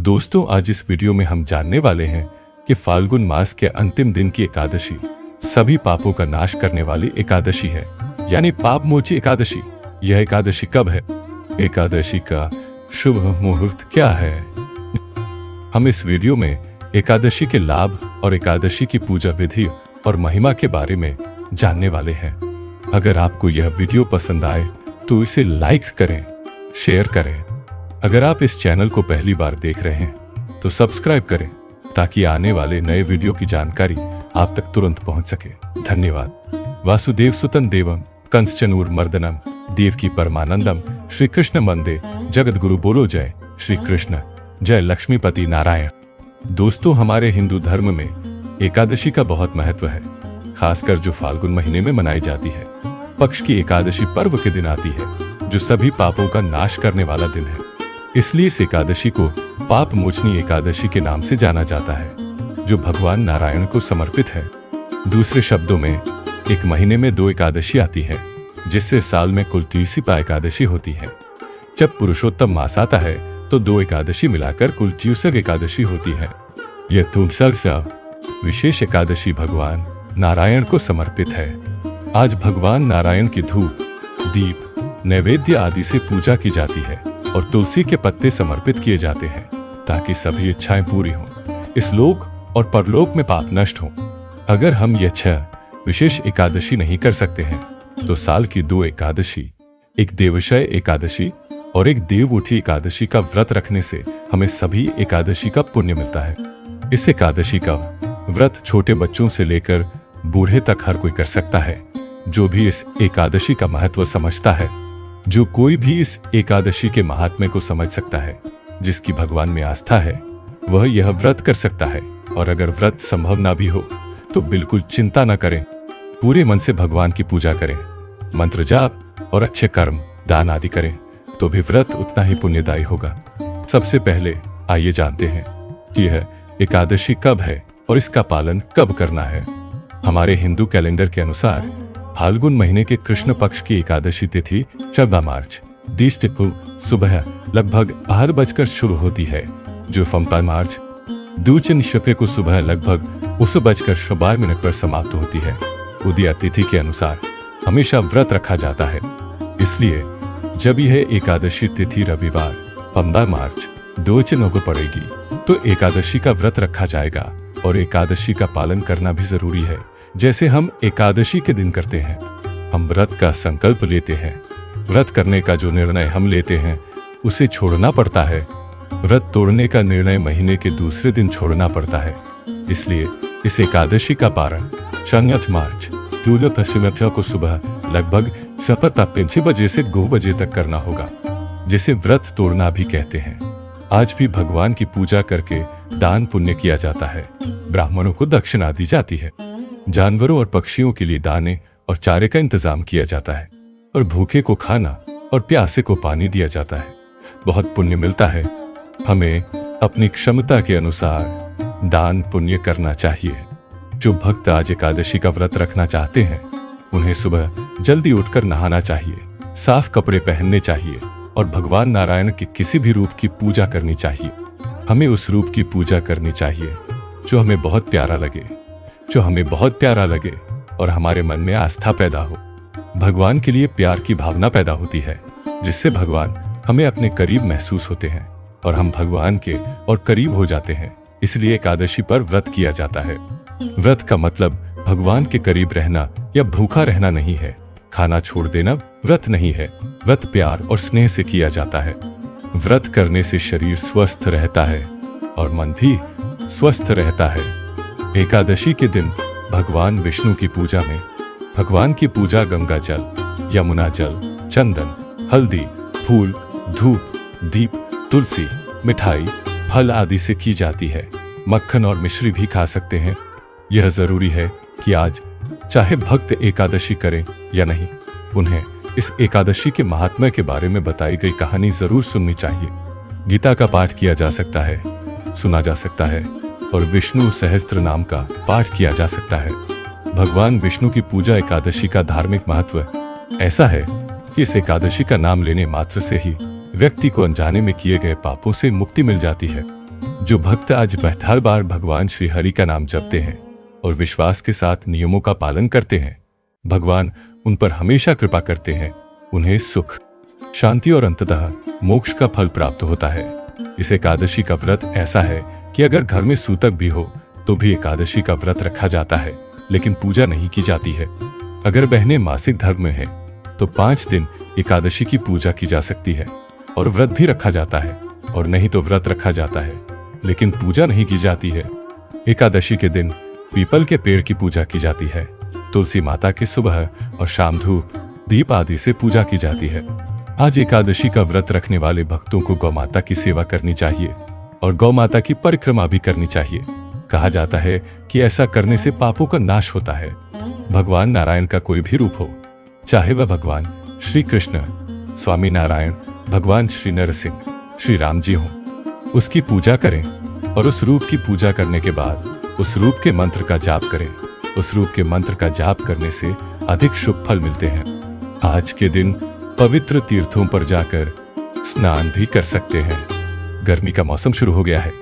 दोस्तों, आज इस वीडियो में हम जानने वाले हैं कि फाल्गुन मास के अंतिम दिन की एकादशी सभी पापों का नाश करने वाली एकादशी है, यानी पाप मोची एकादशी। यह एकादशी कब है? एकादशी का शुभ मुहूर्त क्या है? हम इस वीडियो में एकादशी के लाभ और एकादशी की पूजा विधि और महिमा के बारे में जानने वाले हैं। अगर आपको यह वीडियो पसंद आए तो इसे लाइक करें, शेयर करें। अगर आप इस चैनल को पहली बार देख रहे हैं तो सब्सक्राइब करें ताकि आने वाले नए वीडियो की जानकारी आप तक तुरंत पहुंच सके। धन्यवाद। वासुदेव सुतं देवम कंसचनूर मर्दनम देवकी परमानंदम श्री कृष्ण वंदे जगत गुरु। बोलो जय श्री कृष्ण, जय लक्ष्मीपति नारायण। दोस्तों, हमारे हिंदू धर्म में एकादशी का बहुत महत्व है, खासकर जो फाल्गुन महीने में मनाई जाती है। पक्ष की एकादशी पर्व के दिन आती है, जो सभी पापों का नाश करने वाला दिन है। इसलिए इस एकादशी को पाप मोचनी एकादशी के नाम से जाना जाता है, जो भगवान नारायण को समर्पित है। दूसरे शब्दों में, एक महीने में 2 एकादशी आती है, जिससे साल में कुल 30 एकादशी होती है। जब पुरुषोत्तम मास आता है तो 2 एकादशी मिलाकर कुल 63 एकादशी होती है। यह 63 विशेष एकादशी भगवान नारायण को समर्पित है। आज भगवान नारायण की धूप, दीप, नैवेद्य आदि से पूजा की जाती है और तुलसी के पत्ते समर्पित किए जाते हैं ताकि सभी इच्छाएं पूरी हों, इस लोक और परलोक में पाप नष्ट हों। अगर हम यह 6 विशेष एकादशी नहीं कर सकते हैं तो साल की 2 एकादशी, एक देवशय एकादशी और एक देवउठी एकादशी का व्रत रखने से हमें सभी एकादशी का पुण्य मिलता है। इस एकादशी का व्रत छोटे बच्चों से लेकर बूढ़े तक हर कोई कर सकता है, जो भी इस एकादशी का महत्व समझता है। जो कोई भी इस एकादशी के महात्म्य को समझ सकता है, जिसकी भगवान में आस्था है, वह यह व्रत कर सकता है। और अगर व्रत संभव ना भी हो तो बिल्कुल चिंता न करें, पूरे मन से भगवान की पूजा करें, मंत्र जाप और अच्छे कर्म दान आदि करें तो भी व्रत उतना ही पुण्यदायी होगा। सबसे पहले आइए जानते हैं कि यह एकादशी कब है और इसका पालन कब करना है। हमारे हिंदू कैलेंडर के अनुसार फाल्गुन महीने के कृष्ण पक्ष की एकादशी तिथि 14 मार्च 20 को सुबह लगभग 8 बजकर शुरू होती है, जो 15 मार्च 2 को सुबह लगभग 12:12 पर समाप्त होती है। उदय तिथि के अनुसार हमेशा व्रत रखा जाता है, इसलिए जब यह एकादशी तिथि रविवार 15 मार्च 2 को पड़ेगी तो एकादशी का व्रत रखा जाएगा। और एकादशी का पालन करना भी जरूरी है, जैसे हम एकादशी के दिन करते हैं। हम व्रत का संकल्प लेते हैं, व्रत करने का जो निर्णय हम लेते हैं उसे छोड़ना पड़ता है। व्रत तोड़ने का निर्णय महीने के दूसरे दिन छोड़ना पड़ता है। इसलिए इस एकादशी का पारण 8 मार्च 2 को सुबह लगभग 5 बजे से 2 बजे तक करना होगा, जिसे व्रत तोड़ना भी कहते हैं। आज भी भगवान की पूजा करके दान पुण्य किया जाता है, ब्राह्मणों को दक्षिणा दी जाती है, जानवरों और पक्षियों के लिए दाने और चारे का इंतजाम किया जाता है, और भूखे को खाना और प्यासे को पानी दिया जाता है। बहुत पुण्य मिलता है। हमें अपनी क्षमता के अनुसार दान पुण्य करना चाहिए। जो भक्त आज एकादशी का व्रत रखना चाहते हैं, उन्हें सुबह जल्दी उठकर नहाना चाहिए, साफ कपड़े पहनने चाहिए और भगवान नारायण के किसी भी रूप की पूजा करनी चाहिए। हमें उस रूप की पूजा करनी चाहिए जो हमें बहुत प्यारा लगे, और हमारे मन में आस्था पैदा हो। भगवान के लिए प्यार की भावना पैदा होती है, जिससे भगवान हमें अपने करीब महसूस होते हैं और हम भगवान के और करीब हो जाते हैं। इसलिए एकादशी पर व्रत किया जाता है। व्रत का मतलब भगवान के करीब रहना या भूखा रहना नहीं है। खाना छोड़ देना व्रत नहीं है। व्रत प्यार और स्नेह से किया जाता है। व्रत करने से शरीर स्वस्थ रहता है और मन भी स्वस्थ रहता है। एकादशी के दिन भगवान विष्णु की पूजा में भगवान की पूजा गंगा जल, यमुना जल, चंदन, हल्दी, फूल, धूप, दीप, तुलसी, मिठाई, फल आदि से की जाती है। मक्खन और मिश्री भी खा सकते हैं। यह जरूरी है कि आज चाहे भक्त एकादशी करें या नहीं, उन्हें इस एकादशी के महात्म्य के बारे में बताई गई कहानी जरूर सुननी चाहिए। गीता का पाठ किया जा सकता है, सुना जा सकता है और विष्णु सहस्त्र नाम का पाठ किया जा सकता है। भगवान विष्णु की पूजा एकादशी का धार्मिक महत्व ऐसा है कि इस एकादशी का नाम लेने मात्र से ही व्यक्ति को अनजाने में किए गए पापों से मुक्ति मिल जाती है। जो भक्त आज 72 बार भगवान श्री हरि का नाम जपते हैं और विश्वास के साथ नियमों का पालन करते हैं, भगवान उन पर हमेशा कृपा करते हैं। उन्हें सुख, शांति और अंततः मोक्ष का फल प्राप्त होता है। इस एकादशी का व्रत ऐसा है कि अगर घर में सूतक भी हो तो भी एकादशी का व्रत रखा जाता है, लेकिन पूजा नहीं की जाती है। अगर बहनें मासिक धर्म में हैं तो 5 दिन एकादशी की पूजा की जा सकती है और व्रत भी रखा जाता है, और नहीं तो व्रत रखा जाता है लेकिन पूजा नहीं की जाती है। एकादशी के दिन पीपल के पेड़ की पूजा की जाती है। तुलसी माता की सुबह और शाम धूप, दीप आदि से पूजा की जाती है। आज एकादशी का व्रत रखने वाले भक्तों को गौ माता की सेवा करनी चाहिए और गौ माता की परिक्रमा भी करनी चाहिए। कहा जाता है कि ऐसा करने से पापों का नाश होता है। भगवान नारायण का कोई भी रूप हो, चाहे वह भगवान श्री कृष्ण, स्वामी नारायण, भगवान श्री नरसिंह, श्री राम जी हों, उसकी पूजा करें और उस रूप की पूजा करने के बाद उस रूप के मंत्र का जाप करें। उस रूप के मंत्र का जाप करने से अधिक शुभ फल मिलते हैं। आज के दिन पवित्र तीर्थों पर जाकर स्नान भी कर सकते हैं। गर्मी का मौसम शुरू हो गया है,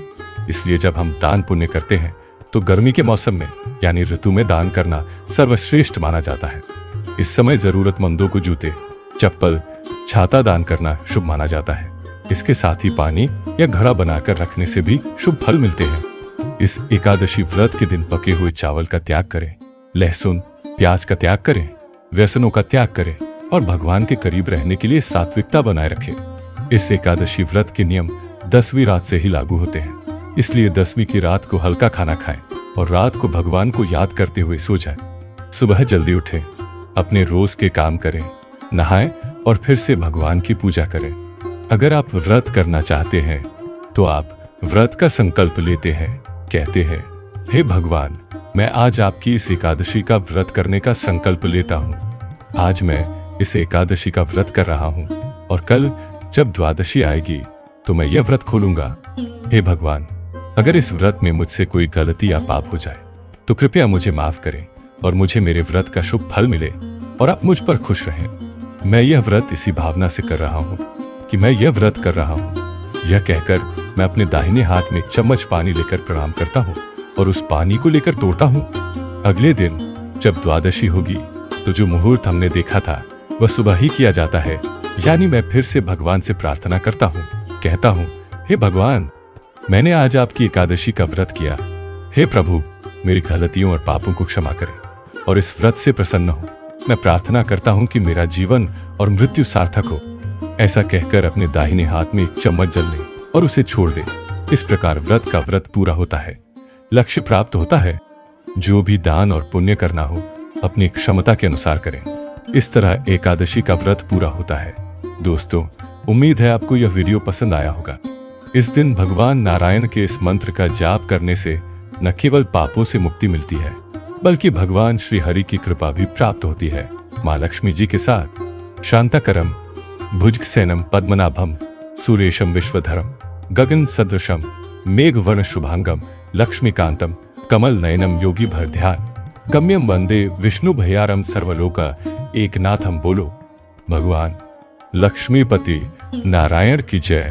इसलिए जब हम दान पुण्य करते हैं तो गर्मी के मौसम में यानी ऋतु में दान करना सर्वश्रेष्ठ माना जाता है। इस समय जरूरतमंदों को जूते, चप्पल, छाता दान करना शुभ माना जाता है। इसके साथ ही पानी या घड़ा बनाकर रखने से भी शुभ फल मिलते हैं। इस एकादशी व्रत के दिन पके हुए चावल का त्याग करें, लहसुन, प्याज का त्याग करें, व्यसनों का त्याग करें और भगवान के करीब रहने के लिए सात्विकता बनाए रखें। इस एकादशी व्रत के नियम 10वीं रात से ही लागू होते हैं, इसलिए 10वीं की रात को हल्का खाना खाएं और रात को भगवान को याद करते हुए सो जाएं। सुबह जल्दी उठें, अपने रोज के काम करें, नहाएं और फिर से भगवान की पूजा करें। अगर आप व्रत करना चाहते हैं तो आप व्रत का संकल्प लेते हैं, कहते हैं, हे भगवान, मैं आज आपकी इस एकादशी का व्रत करने का संकल्प लेता हूँ। आज मैं इस एकादशी का व्रत कर रहा हूँ और कल जब द्वादशी आएगी तो मैं यह व्रत खोलूंगा। हे भगवान, अगर इस व्रत में मुझसे कोई गलती या पाप हो जाए तो कृपया मुझे माफ करें और मुझे मेरे व्रत का शुभ फल मिले और आप मुझ पर खुश रहें। मैं यह व्रत इसी भावना से कर रहा हूँ कि मैं यह व्रत कर रहा हूँ। यह कहकर मैं अपने दाहिने हाथ में एक चम्मच पानी लेकर प्रणाम करता हूँ और उस पानी को लेकर तोड़ता हूँ। अगले दिन जब द्वादशी होगी तो जो मुहूर्त हमने देखा था वह सुबह ही किया जाता है, यानी मैं फिर से भगवान से प्रार्थना करता हूँ, कहता हूँ, हे भगवान, मैंने आज आपकी एकादशी का व्रत किया। हे प्रभु, मेरी गलतियों और पापों को क्षमा करें और इस व्रत से प्रसन्न हो। मैं प्रार्थना करता हूँ कि मेरा जीवन और मृत्यु सार्थक हो। ऐसा कहकर अपने दाहिने हाथ में एक चम्मच जल ले और उसे छोड़ दे। इस प्रकार व्रत का व्रत पूरा होता है, लक्ष्य प्राप्त होता है। जो भी दान और पुण्य करना हो अपनी क्षमता के अनुसार करें। इस तरह एकादशी का व्रत पूरा होता है। दोस्तों, उम्मीद है आपको यह वीडियो पसंद आया होगा। इस दिन भगवान नारायण के इस मंत्र का जाप करने से न केवल पापों से मुक्ति मिलती है बल्कि भगवान श्री हरि की कृपा भी प्राप्त होती है। माँ लक्ष्मी जी के साथ शांताकरम भुजगसेनम पद्मनाभम सुरेशम विश्वधरम गगन सदृशम मेघवर्ण शुभांगम लक्ष्मीकांतम कमल नयनम योगी भर ध्यान गम्यम वंदे विष्णु भयारम सर्वलोका एकनाथम। बोलो भगवान लक्ष्मीपति नारायण की जय।